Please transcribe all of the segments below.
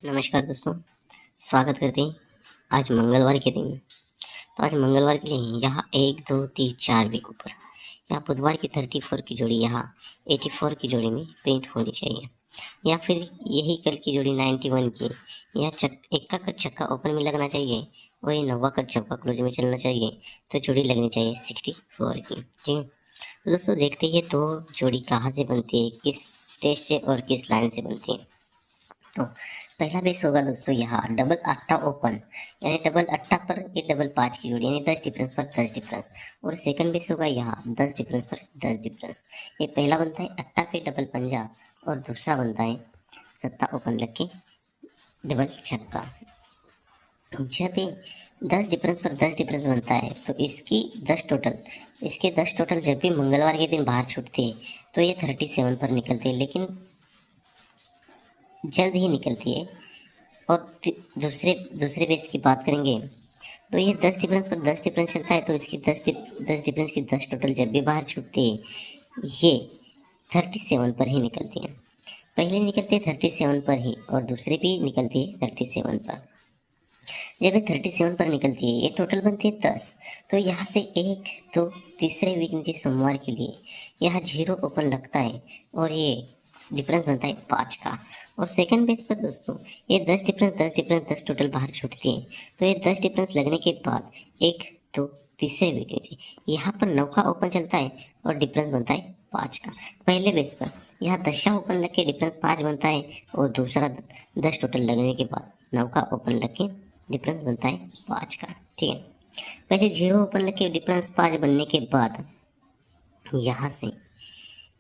नमस्कार दोस्तों, स्वागत करते हैं आज मंगलवार के दिन। तो आज मंगलवार के लिए यहाँ 1, 2, 3, 4 वीक ऊपर यहाँ बुधवार की 34 की जोड़ी यहाँ 84 की जोड़ी में प्रिंट होनी चाहिए, या फिर यही कल की जोड़ी 91 की यहाँ एक्का का छक्का ओपन में लगना चाहिए और ये 9वां का चौका क्लोज में चलना चाहिए। तो जोड़ी लगनी चाहिए 64 की। ठीक है, तो दोस्तों देखते हैं दो जोड़ी कहाँ से बनती है, किस स्टेज से और किस लाइन से बनती है। तो पहला बेस होगा दोस्तों यहाँ डबल अट्टा ओपन, यानी डबल अट्टा पर ये डबल 5 की जोड़ी, यानी 10 डिफरेंस पर 10 डिफरेंस। और सेकंड बेस होगा यहाँ 10 डिफरेंस पर 10 डिफरेंस। ये पहला बनता है अट्टा पे डबल पंजा और दूसरा बनता है सत्ता ओपन लग के डबल छक्का। जब ये 10 डिफरेंस पर 10 डिफरेंस बनता है तो इसके 10 टोटल जब भी मंगलवार के दिन बाहर छूटते हैं तो ये 37 पर निकलते हैं, लेकिन जल्द ही निकलती है। और दूसरे बेस की बात करेंगे तो ये 10 डिफरेंस पर 10 डिफरेंस चलता है, तो इसकी 10 डिफरेंस की 10 टोटल जब भी बाहर छूटती है ये 37 पर ही निकलती है। पहले निकलती है 37 पर ही और दूसरे भी निकलती है 37 पर। जब ये 37 पर निकलती है ये टोटल बनती है 10। तो यहाँ से एक तो तीसरे वीक नीचे सोमवार के लिए यहाँ 0 ओपन लगता है और ये डिफरेंस बनता है 5 का। और सेकंड बेस पर दोस्तों ये 10 टोटल बाहर छूटती है, तो ये 10 डिफरेंस लगने के बाद एक तो तीसरे वीक नीचे यहाँ पर 9 का ओपन चलता है और डिफरेंस बनता है 5 का। पहले बेस पर यहाँ 10 ओपन लग के डिफरेंस 5 बनता है और दूसरा 10 टोटल लगने के बाद 9 का ओपन लग के डिफरेंस बनता है 5 का। ठीक है, पहले 0 ओपन लग के डिफरेंस 5 बनने के बाद यहाँ से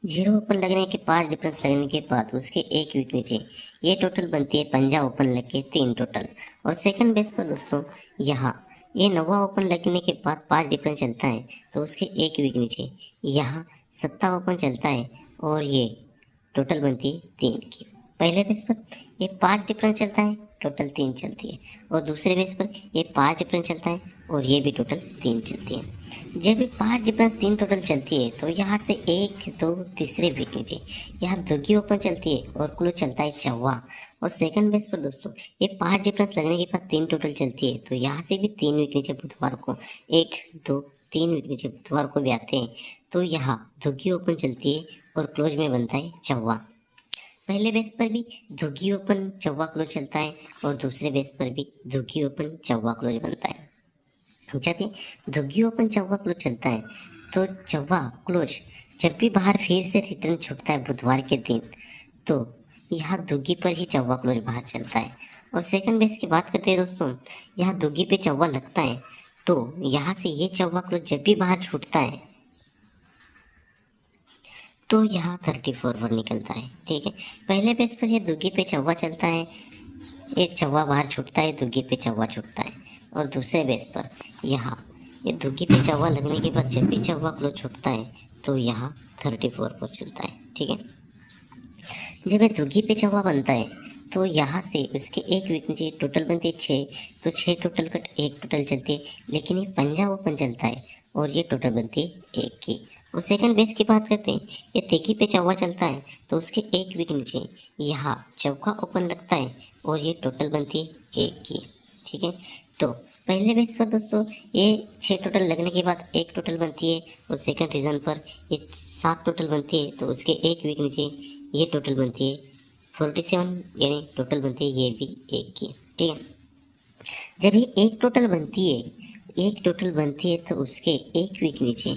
0 ओपन लगने के 5 डिफरेंस लगने के बाद उसके एक वीक नीचे ये टोटल बनती है पंजा ओपन लग के 3 टोटल। और सेकंड बेस पर दोस्तों यहाँ ये 9वां ओपन लगने के बाद 5 डिफरेंस चलता है, तो उसके एक वीक नीचे यहाँ सत्ता ओपन चलता है और ये टोटल बनती है 3 की। पहले बेस पर ये 5 डिफरेंस चलता है, टोटल 3 चलती है। और दूसरे बेस पर ये 5 डिफरेंस चलता है और ये भी टोटल 3 चलती है। जब भी 5 डिफरेंस 3 टोटल चलती है तो यहाँ से 1, 2 तीसरे वीक नीचे यहाँ दुग्गी ओपन चलती है और क्लोज चलता है चौवा। और सेकंड बेस पर दोस्तों ये 5 डिफरेंस लगने के बाद 3 टोटल चलती है, तो यहाँ से भी 3 वीक नीचे बुधवार को 1, 2, 3 वीक नीचे बुधवार को भी आते हैं, तो यहाँ दुग्गी ओपन चलती है और क्लोज में बनता है चौवा। पहले बेस पर भी दुग्गी ओपन चौवा क्लोज चलता है और दूसरे बेस पर भी दुग्गी ओपन चौवा क्लोज बनता है। जब ये दुग्गी ओपन चौवा क्लोज चलता है तो चौवा क्लोज जब भी बाहर फिर से रिटर्न छूटता है बुधवार के दिन, तो यहाँ दुग्गी पर ही चौवा क्लोज बाहर चलता है। और सेकंड बेस की बात करते हैं दोस्तों, यहाँ दुग्गी पे चौवा लगता है, तो यहाँ से ये चौवा क्लोज जब भी बाहर छूटता है तो यहाँ 34 पर निकलता है। ठीक है, पहले बेस पर ये दुग्गी पे चौवा चलता है, एक चौवा बाहर छूटता है, दुग्गी पे चौवा छूटता है। और दूसरे बेस पर यहाँ ये दुग्गी पे चौवा लगने के बाद जब भी चौवा क्लोज छूटता है तो यहाँ 34 पर चलता है। ठीक है, जब ये दुग्गी पे चौवा बनता है तो यहाँ से उसके एक वीक नीचे टोटल बनती है 6, तो 6 टोटल कट 1 टोटल चलती है, लेकिन ये पंजा ओपन चलता है और ये टोटल बनती है 1 की। और सेकंड बेस की बात करते हैं, ये तेकी पे चौवा चलता है तो उसके एक वीक नीचे यहाँ चौका ओपन लगता है और ये टोटल बनती है 1 की। ठीक है, तो पहले बेस पर दोस्तों ये 6 टोटल लगने के बाद 1 टोटल बनती है और सेकंड रीजन पर ये 7 टोटल बनती है, तो उसके एक वीक नीचे ये टोटल बनती है 47, यानी टोटल बनती है ये भी 1 की। ठीक है, जब ये एक टोटल बनती है तो उसके एक वीक नीचे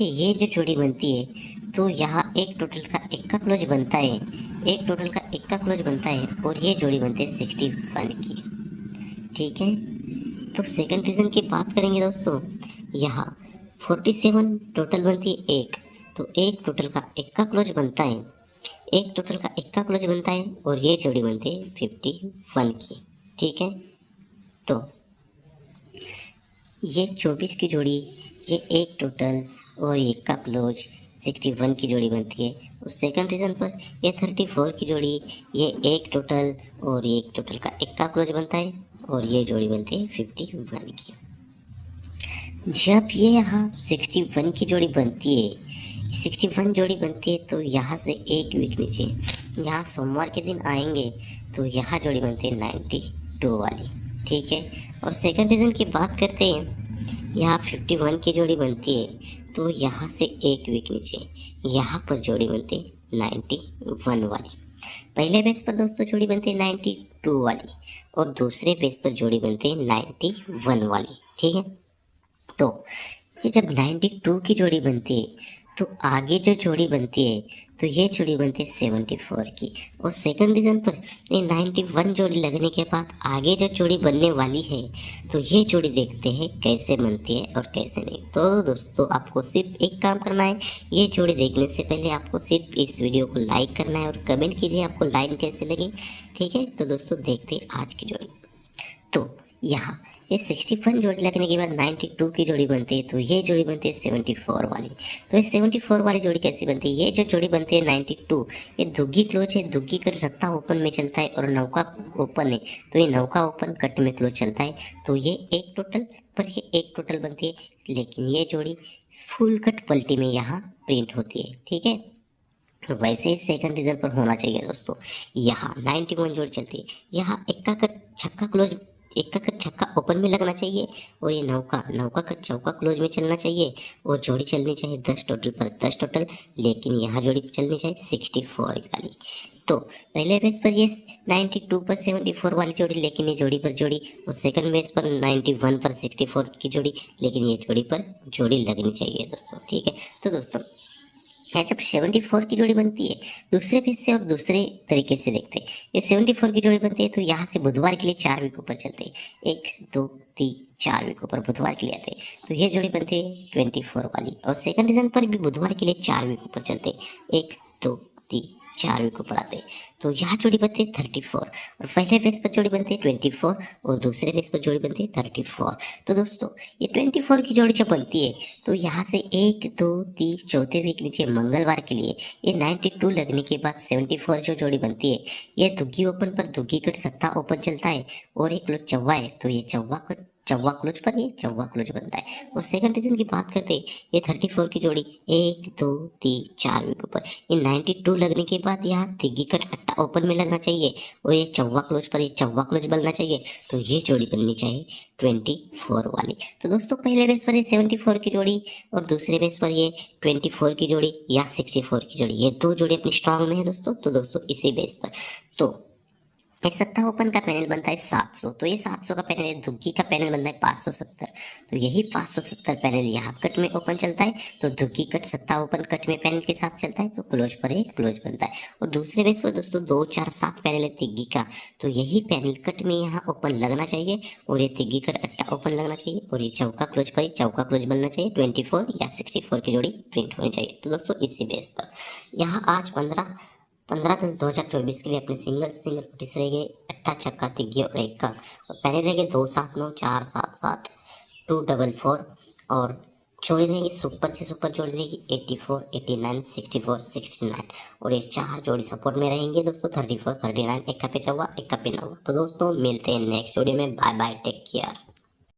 ये जो जोड़ी बनती है तो यहाँ एक टोटल का एक्का क्लोज बनता है और ये जोड़ी बनती है 61 की। ठीक है, तो सेकंड रीजन की बात करेंगे दोस्तों, यहाँ 47 टोटल बनती है 1, तो एक टोटल का एक्का क्लोज बनता है और ये जोड़ी बनती है 51 की। ठीक है, तो ये 24 की जोड़ी, ये एक टोटल और एक का क्लोज 61 की जोड़ी बनती है। और सेकंड रीजन पर ये 34 की जोड़ी, ये एक टोटल और एक टोटल का एक का क्लोज बनता है और ये जोड़ी बनती है 51 की। जब ये यहाँ 61 की जोड़ी बनती है तो यहाँ से एक वीक नीचे यहाँ सोमवार के दिन आएंगे तो यहाँ जोड़ी बनती है 92 वाली, ठीक है। और सेकंड रीज़न की बात करते हैं, यहाँ 51 की जोड़ी बनती है तो यहाँ से एक वीक नीचे यहाँ पर जोड़ी बनती है 91 वाली। पहले बेस पर दोस्तों जोड़ी बनती है 92 वाली और दूसरे बेस पर जोड़ी बनती है 91 वाली, ठीक है। तो ये जब 92 की जोड़ी बनती है तो आगे जो जोड़ी बनती है तो ये जोड़ी बनती है 74 की। और सेकंड रीजन पर ये 91 जोड़ी लगने के बाद आगे जो जोड़ी बनने वाली है तो ये जोड़ी देखते हैं कैसे बनती है और कैसे नहीं। तो दोस्तों आपको सिर्फ एक काम करना है, ये जोड़ी देखने से पहले आपको सिर्फ इस वीडियो को लाइक करना है और कमेंट कीजिए आपको लाइन कैसे लगी, ठीक है। तो दोस्तों देखते हैं आज की जोड़ी। तो यहाँ ये 61 जोड़ी लगने के बाद 92 की जोड़ी बनती है तो ये जोड़ी बनती है 74 वाली। तो ये 74 वाली जोड़ी कैसी बनती है, ये जो जोड़ी बनती है 92 ये दुग्गी क्लोज है, दुग्गी कट सत्ता ओपन में चलता है और नौका ओपन है तो ये नौका ओपन कट में क्लोज चलता है। तो ये एक टोटल पर ये एक टोटल बनती है, लेकिन ये जोड़ी फुल कट पलटी में यहाँ प्रिंट होती है, ठीक है। तो वैसे ही सेकंड रीजन पर होना चाहिए दोस्तों, यहाँ 91 जोड़ी चलती है, यहाँ इक्का कट छक्का क्लोज, इक्का कट छक्का ओपन में लगना चाहिए और ये नौका नौका कट चौका क्लोज में चलना चाहिए और जोड़ी चलनी चाहिए 10 टोटल पर 10 टोटल, लेकिन यहाँ जोड़ी चलनी चाहिए 64 वाली। तो पहले बेस पर ये 92 पर 74 वाली जोड़ी, लेकिन ये जोड़ी पर जोड़ी, और सेकंड बेस पर 91 पर 64 की जोड़ी, लेकिन ये जोड़ी पर जोड़ी लगनी चाहिए दोस्तों, ठीक है। तो दोस्तों जब 74 की जोड़ी बनती है दूसरे पेज से और दूसरे तरीके से देखते हैं, ये 74 की जोड़ी बनती है तो यहाँ से बुधवार के लिए 4 वीक ऊपर चलते हैं, 1 2 3 4 वीक ऊपर बुधवार के लिए आते हैं तो ये जोड़ी बनती है 24 वाली। और सेकंड रीजन पर भी बुधवार के लिए 4 वीक ऊपर चलते हैं, 1 2 3 4 वीक ऊपर आते हैं तो यहाँ जोड़ी बनती है 34 और पहले बेस पर जोड़ी बनती है 24 और दूसरे बेस पर जोड़ी बनती है 34। तो दोस्तों ये 24 की जोड़ी जब बनती है तो यहाँ से 1 2 3 चौथे वीक नीचे मंगलवार के लिए ये 92 लगने के बाद 74 जो जोड़ी बनती है ये दुग्गी ओपन पर दुग्गी कट सत्ता ओपन चलता है और एक क्लोज चौवा है तो ये चौवा क्लोज पर ये चौवा क्लोज बनता है। और सेकंड रीजन की बात करते हैं, ये 34 की जोड़ी 1 2 3 4 वीक ऊपर, ये 92 लगने के बाद यहाँ तिग्गी कट अट्टा ओपन में लगना चाहिए और ये चौवा क्लोज पर ये चौवा क्लोज बनना चाहिए तो ये जोड़ी बननी चाहिए 24 वाली। तो दोस्तों पहले बेस पर ये 74 की जोड़ी और दूसरे बेस पर ये 24 की जोड़ी या 64 की जोड़ी, ये दो जोड़ी अपनी स्ट्रांग में है दोस्तों। तो दोस्तों इसी बेस पर तो एक सत्ता ओपन का पैनल बनता है 700, तो ये 700 का पैनल, दुग्गी का पैनल बनता है 570, तो यही 570 पैनल यहाँ कट में ओपन चलता है तो दुग्गी कट सत्ता ओपन कट में पैनल के साथ चलता है तो क्लोज पर एक क्लोज बनता है। और दूसरे बेस पर दोस्तों 2 4 7 पैनल है तिग्गी का, तो यही पैनल कट में यहाँ ओपन लगना चाहिए और ये तिग्गी कट अट्टा ओपन लगना चाहिए और ये चौका क्लोज पर चौका क्लोज बनना चाहिए, 24 या 64 की जोड़ी प्रिंट होनी चाहिए। तो दोस्तों इसी बेस पर यहाँ आज 15/10/2024 के लिए अपने सिंगल कुटीस रहेंगे 8 छक्का तिग्गी और 1 का, और पहले रहेंगे 2 7 9 4 7 7 2 4 और जोड़ी रहेगी सुपर से सुपर जोड़ी रहेगी 84 89 64 69 और ये 4 जोड़ी सपोर्ट में रहेंगे दोस्तों 34 39, 1 का पे 4 1 का पे 9। तो दोस्तों मिलते हैं नेक्स्ट वीडियो में, बाय बाय, टेक केयर।